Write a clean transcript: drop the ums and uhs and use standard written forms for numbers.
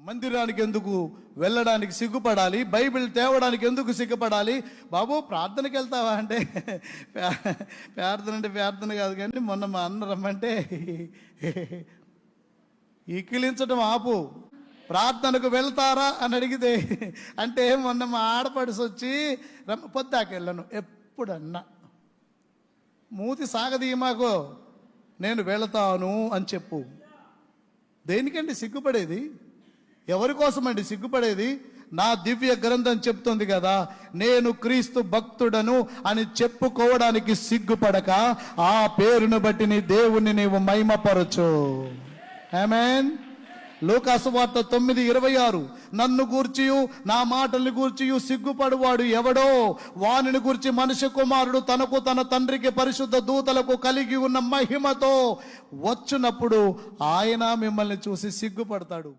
మందిరానికి ఎందుకు వెళ్ళడానికి సిగ్గుపడాలి? బైబిల్ తేవడానికి ఎందుకు సిగ్గుపడాలి? బాబు ప్రార్థనకి వెళ్తావా అంటే ప్రార్థన కాదు, కానీ మొన్న మా అన్న రమ్మంటే ఈకిలించడం ఆపు, ప్రార్థనకు వెళ్తారా అని అడిగితే అంటే మొన్న మా ఆడపడిసి వచ్చి పొద్దాకెళ్ళను ఎప్పుడన్నా మూతి సాగదీయమాకో, నేను వెళతాను అని చెప్పు. దేనికండి సిగ్గుపడేది? ఎవరి కోసమండి సిగ్గుపడేది? నా దివ్య గ్రంథం చెప్తుంది కదా, నేను క్రీస్తు భక్తుడను అని చెప్పుకోవడానికి సిగ్గుపడక ఆ పేరును బట్టి నీ దేవుణ్ణి నీవు మహిమపరచు. ఆమేన్. లూకాసు వార్త 9:26, నన్ను గూర్చియు నా మాటల్ని గూర్చియు సిగ్గుపడువాడు ఎవడో వానిని గూర్చి మనుష్య కుమారుడు తనకు తన తండ్రికి పరిశుద్ధ దూతలకు కలిగి ఉన్న మహిమతో వచ్చినప్పుడు ఆయన మిమ్మల్ని చూసి సిగ్గుపడతాడు.